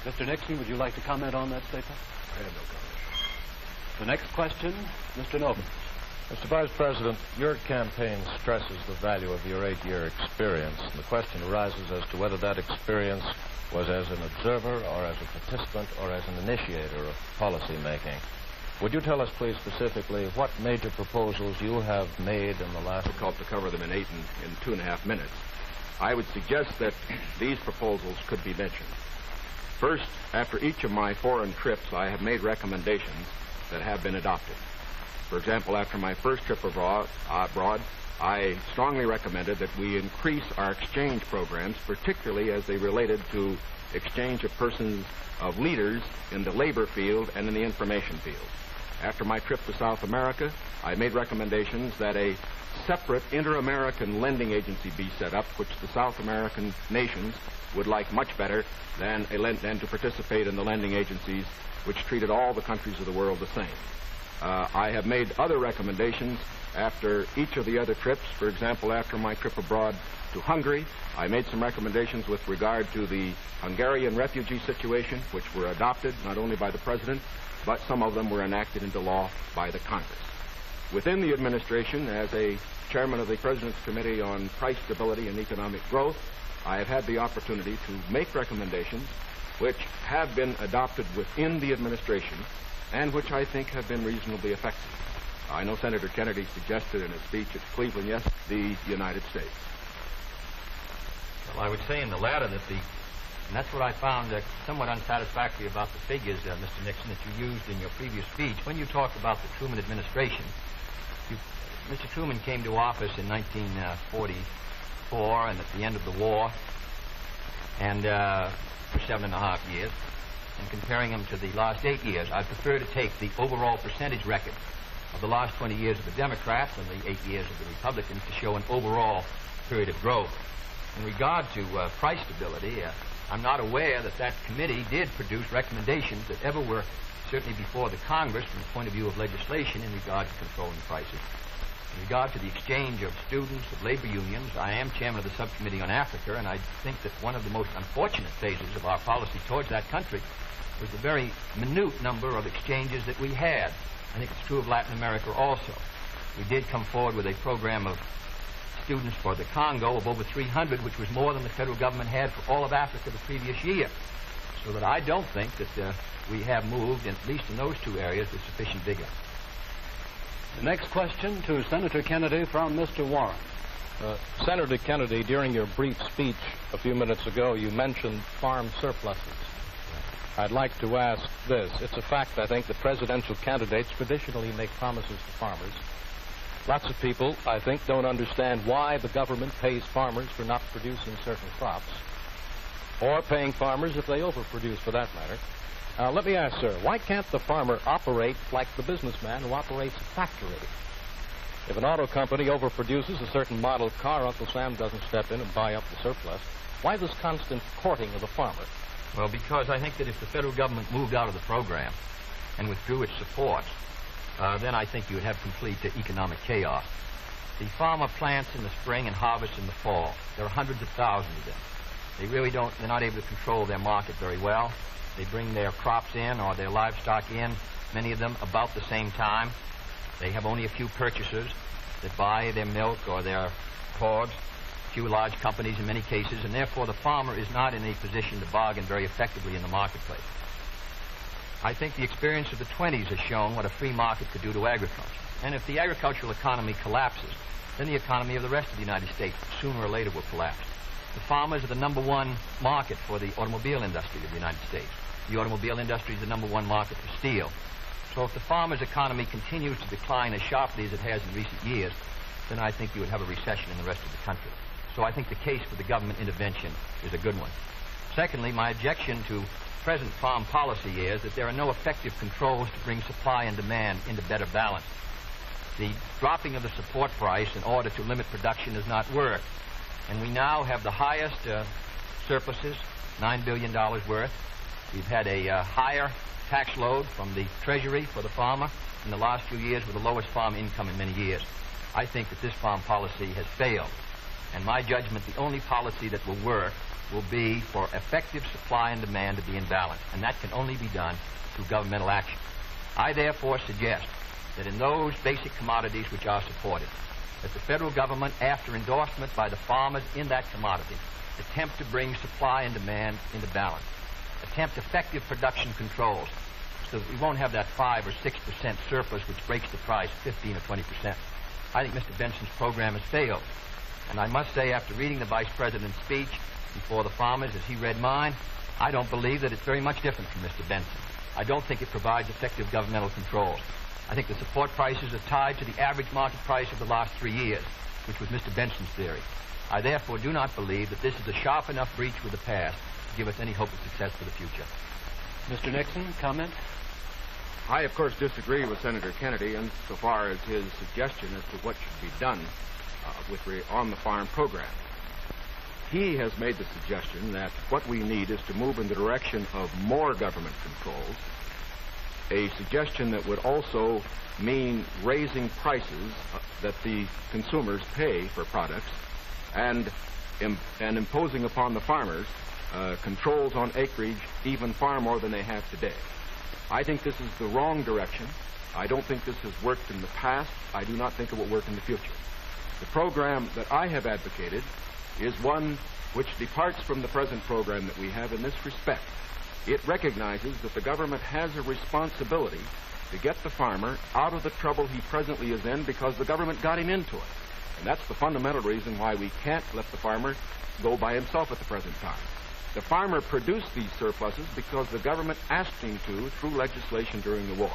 Mr. Nixon, would you like to comment on that statement? I have no comment. The next question, Mr. Novin. Mr. Vice President, your campaign stresses the value of your 8-year experience. And the question arises as to whether that experience was as an observer or as a participant or as an initiator of policy making. Would you tell us, please, specifically what major proposals you have made in the last... Difficult to cover them in 2.5 minutes. I would suggest that these proposals could be mentioned. First, after each of my foreign trips, I have made recommendations that have been adopted. For example, after my first trip abroad, I strongly recommended that we increase our exchange programs, particularly as they related to exchange of persons, of leaders in the labor field and in the information field. After my trip to South America, I made recommendations that a separate inter-American lending agency be set up, which the South American nations would like much better than to participate in the lending agencies which treated all the countries of the world the same. I have made other recommendations after each of the other trips. For example, after my trip abroad to Hungary, I made some recommendations with regard to the Hungarian refugee situation, which were adopted not only by the President, but some of them were enacted into law by the Congress. Within the administration, as a chairman of the President's Committee on Price Stability and Economic Growth, I have had the opportunity to make recommendations which have been adopted within the administration and which I think have been reasonably effective. I know Senator Kennedy suggested in a speech at Cleveland, yes, the United States. Well, I would say in the latter that and that's what I found somewhat unsatisfactory about the figures, Mr. Nixon, that you used in your previous speech. When you talked about the Truman administration, Mr. Truman came to office in 1944 and at the end of the war, and for 7.5 years. And comparing them to the last 8 years, I prefer to take the overall percentage record of the last 20 years of the Democrats and the 8 years of the Republicans to show an overall period of growth. In regard to price stability, I'm not aware that that committee did produce recommendations that ever were certainly before the Congress from the point of view of legislation in regard to controlling prices. In regard to the exchange of students, of labor unions, I am chairman of the subcommittee on Africa, and I think that one of the most unfortunate phases of our policy towards that country was the very minute number of exchanges that we had. I think it's true of Latin America also. We did come forward with a program of students for the Congo of over 300, which was more than the federal government had for all of Africa the previous year. So that I don't think that we have moved, at least in those two areas, with sufficient vigor. The next question to Senator Kennedy from Mr. Warren. Senator Kennedy, during your brief speech a few minutes ago, you mentioned farm surpluses. I'd like to ask this. It's a fact, I think, that presidential candidates traditionally make promises to farmers. Lots of people, I think, don't understand why the government pays farmers for not producing certain crops, or paying farmers if they overproduce, for that matter. Let me ask, sir, why can't the farmer operate like the businessman who operates a factory? If an auto company overproduces a certain model car, Uncle Sam doesn't step in and buy up the surplus. Why this constant courting of the farmer? Well, because I think that if the federal government moved out of the program and withdrew its support, then I think you would have complete economic chaos. The farmer plants in the spring and harvests in the fall. There are hundreds of thousands of them. They're not able to control their market very well. They bring their crops in or their livestock in, many of them about the same time. They have only a few purchasers that buy their milk or their hogs, few large companies in many cases, and therefore the farmer is not in a position to bargain very effectively in the marketplace. I think the experience of the 20s has shown what a free market could do to agriculture. And if the agricultural economy collapses, then the economy of the rest of the United States sooner or later will collapse. The farmers are the #1 market for the automobile industry of the United States. The automobile industry is the #1 market for steel. So if the farmer's economy continues to decline as sharply as it has in recent years, then I think you would have a recession in the rest of the country. So I think the case for the government intervention is a good one. Secondly, my objection to present farm policy is that there are no effective controls to bring supply and demand into better balance. The dropping of the support price in order to limit production does not work. And we now have the highest surpluses, $9 billion worth. We've had a higher tax load from the Treasury for the farmer in the last few years with the lowest farm income in many years. I think that this farm policy has failed. And my judgment, the only policy that will work will be for effective supply and demand to be in balance. And that can only be done through governmental action. I therefore suggest that in those basic commodities which are supported, that the federal government, after endorsement by the farmers in that commodity, attempt to bring supply and demand into balance, attempt effective production controls so that we won't have that 5 or 6% surplus which breaks the price 15 or 20%. I think Mr. Benson's program has failed. And I must say, after reading the Vice President's speech before the farmers as he read mine, I don't believe that it's very much different from Mr. Benson. I don't think it provides effective governmental controls. I think the support prices are tied to the average market price of the last 3 years, which was Mr. Benson's theory. I therefore do not believe that this is a sharp enough breach with the past to give us any hope of success for the future. Mr. Nixon, comment? I, of course, disagree with Senator Kennedy insofar as his suggestion as to what should be done on the farm program. He has made the suggestion that what we need is to move in the direction of more government controls, a suggestion that would also mean raising prices that the consumers pay for products and imposing upon the farmers controls on acreage even far more than they have today. I think this is the wrong direction. I don't think this has worked in the past. I do not think it will work in the future. The program that I have advocated is one which departs from the present program that we have in this respect. It recognizes that the government has a responsibility to get the farmer out of the trouble he presently is in because the government got him into it. And that's the fundamental reason why we can't let the farmer go by himself at the present time. The farmer produced these surpluses because the government asked him to through legislation during the war.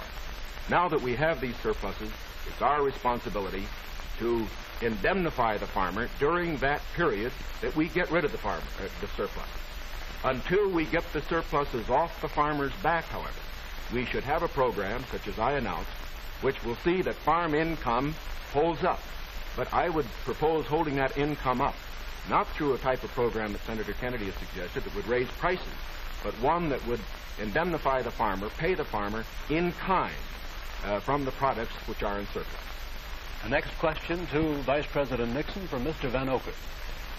Now that we have these surpluses, it's our responsibility to indemnify the farmer during that period that we get rid of the surplus. Until we get the surpluses off the farmer's back, however, we should have a program, such as I announced, which will see that farm income holds up. But I would propose holding that income up, not through a type of program that Senator Kennedy has suggested that would raise prices, but one that would indemnify the farmer, pay the farmer in kind from the products which are in surplus. The next question to Vice President Nixon from Mr. Van Oker.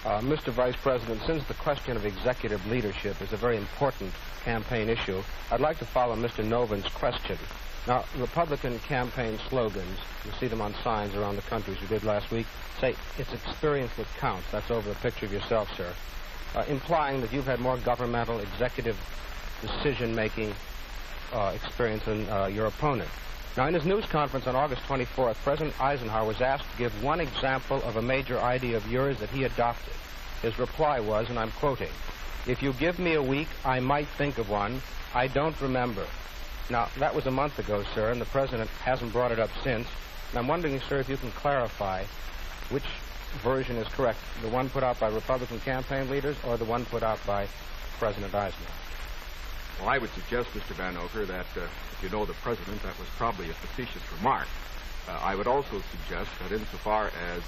Mr. Vice President, since the question of executive leadership is a very important campaign issue, I'd like to follow Mr. Noven's question. Now, Republican campaign slogans, you see them on signs around the country as you did last week, say, it's experience that counts. That's over a picture of yourself, sir. Implying that you've had more governmental executive decision-making experience than your opponent. Now, in his news conference on August 24th, President Eisenhower was asked to give one example of a major idea of yours that he adopted. His reply was, and I'm quoting, "If you give me a week, I might think of one. I don't remember." Now, that was a month ago, sir, and the President hasn't brought it up since. And I'm wondering, sir, if you can clarify which version is correct, the one put out by Republican campaign leaders or the one put out by President Eisenhower? Well, I would suggest, Mr. Van Oker, that if you know the President, that was probably a facetious remark. I would also suggest that insofar as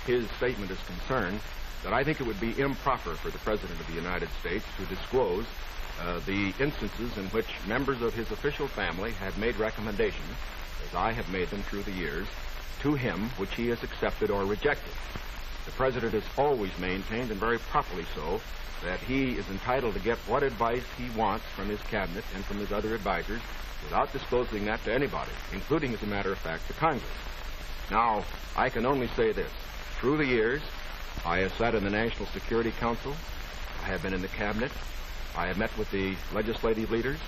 his statement is concerned, that I think it would be improper for the President of the United States to disclose the instances in which members of his official family had made recommendations, as I have made them through the years, to him which he has accepted or rejected. The President has always maintained, and very properly so, that he is entitled to get what advice he wants from his cabinet and from his other advisors without disclosing that to anybody, including, as a matter of fact, to Congress. Now, I can only say this. Through the years, I have sat in the National Security Council. I have been in the cabinet. I have met with the legislative leaders.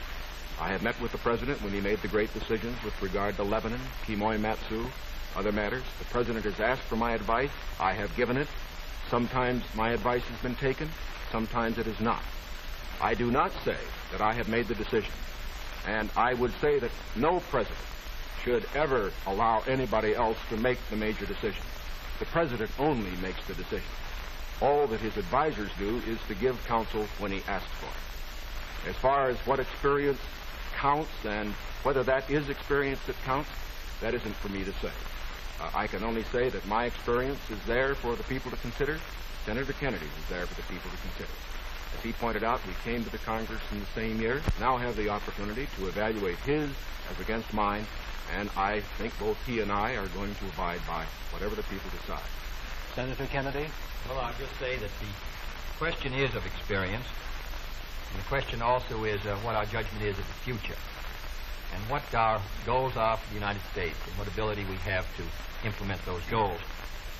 I have met with the President when he made the great decisions with regard to Lebanon, Kimoy Matsu, other matters. The President has asked for my advice. I have given it. Sometimes my advice has been taken. Sometimes it is not. I do not say that I have made the decision. And I would say that no president should ever allow anybody else to make the major decision. The President only makes the decision. All that his advisors do is to give counsel when he asks for it. As far as what experience counts and whether that is experience that counts, that isn't for me to say. I can only say that my experience is there for the people to consider. Senator Kennedy was there for the people to consider. As he pointed out, we came to the Congress in the same year, now have the opportunity to evaluate his as against mine, and I think both he and I are going to abide by whatever the people decide. Senator Kennedy? Well, I'll just say that the question is of experience, and the question also is what our judgment is of the future, and what our goals are for the United States, and what ability we have to implement those goals.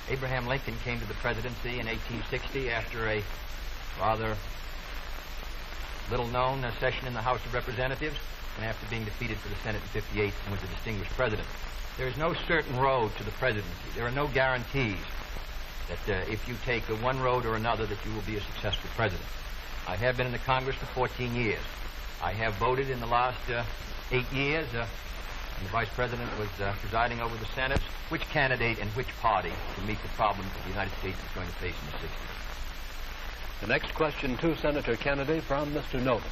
Abraham Lincoln came to the presidency in 1860 after a rather little-known session in the House of Representatives, and after being defeated for the Senate in 58 and was a distinguished president. There is no certain road to the presidency. There are no guarantees that if you take one road or another that you will be a successful president. I have been in the Congress for 14 years. I have voted in the last 8 years, and the Vice President was presiding over the Senate, which candidate and which party to meet the problems that the United States is going to face in the 60s. The next question to Senator Kennedy from Mr. Novus.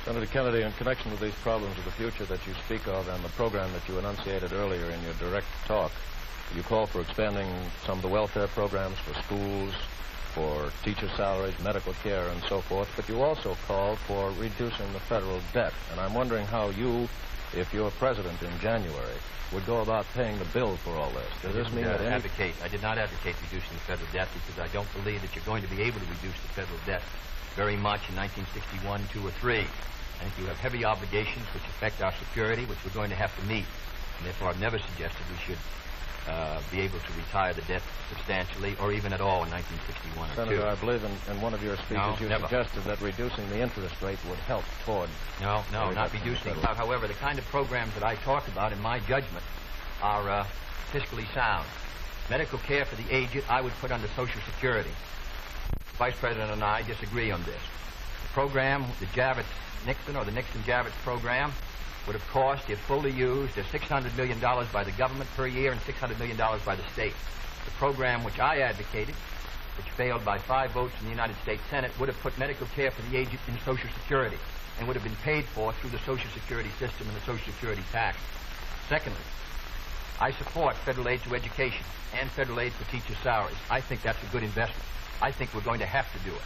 Senator Kennedy, in connection with these problems of the future that you speak of and the program that you enunciated earlier in your direct talk, you call for expanding some of the welfare programs for schools, for teacher salaries, medical care, and so forth, but you also call for reducing the federal debt. And I'm wondering how you, if you're president in January, would go about paying the bill for all this. Does this mean that I did not advocate reducing the federal debt because I don't believe that you're going to be able to reduce the federal debt very much in 1961, 2, or 3. I think you have heavy obligations which affect our security, which we're going to have to meet. And therefore, I've never suggested we should be able to retire the debt substantially or even at all in 1961 or 2. Senator, I believe in one of your speeches you suggested that reducing the interest rate would help toward... No, not reducing. However, the kind of programs that I talk about, in my judgment, are fiscally sound. Medical care for the aged, I would put under Social Security. The Vice President and I disagree on this. The program, the Javits-Nixon or the Nixon-Javits program, would have cost, if fully used, $600 million by the government per year and $600 million by the state. The program which I advocated, which failed by 5 votes in the United States Senate, would have put medical care for the aged in Social Security and would have been paid for through the Social Security system and the Social Security tax. Secondly, I support federal aid to education and federal aid for teachers' salaries. I think that's a good investment. I think we're going to have to do it.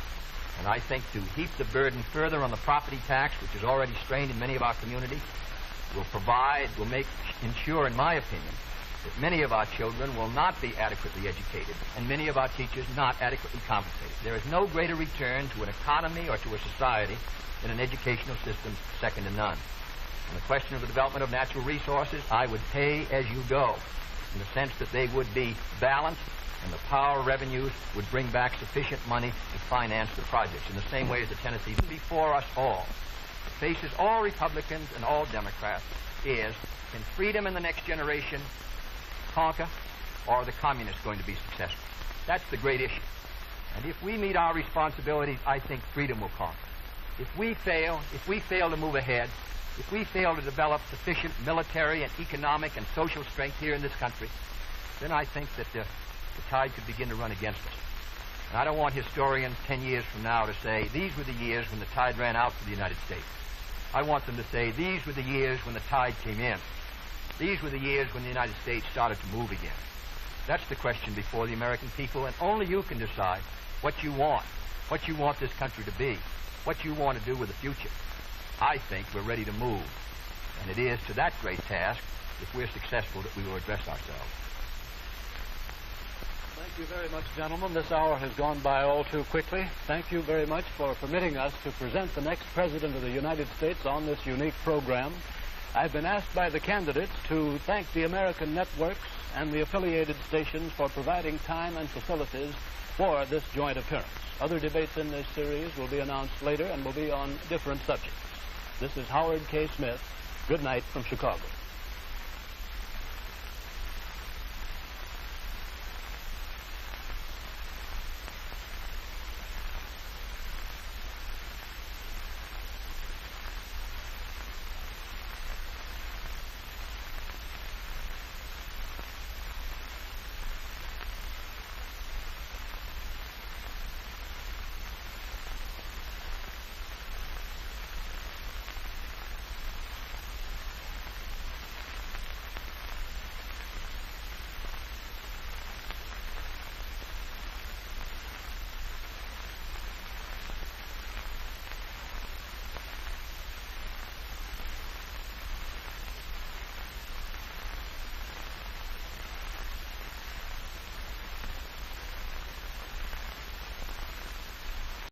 And I think to heap the burden further on the property tax, which is already strained in many of our communities, will ensure, in my opinion, that many of our children will not be adequately educated and many of our teachers not adequately compensated. There is no greater return to an economy or to a society than an educational system second to none. On the question of the development of natural resources, I would pay as you go, in the sense that they would be balanced and the power revenues would bring back sufficient money to finance the projects, in the same way as the Tennessee before us all. Faces all Republicans and all Democrats is, can freedom in the next generation conquer, or are the communists going to be successful? That's the great issue. And if we meet our responsibilities, I think freedom will conquer. If we fail to move ahead, if we fail to develop sufficient military and economic and social strength here in this country, then I think that the tide could begin to run against us. And I don't want historians 10 years from now to say, these were the years when the tide ran out for the United States. I want them to say, these were the years when the tide came in. These were the years when the United States started to move again. That's the question before the American people, and only you can decide what you want this country to be, what you want to do with the future. I think we're ready to move, and it is to that great task, if we're successful, that we will address ourselves. Thank you very much, gentlemen. This hour has gone by all too quickly. Thank you very much for permitting us to present the next President of the United States on this unique program. I've been asked by the candidates to thank the American networks and the affiliated stations for providing time and facilities for this joint appearance. Other debates in this series will be announced later and will be on different subjects. This is Howard K. Smith. Good night from Chicago.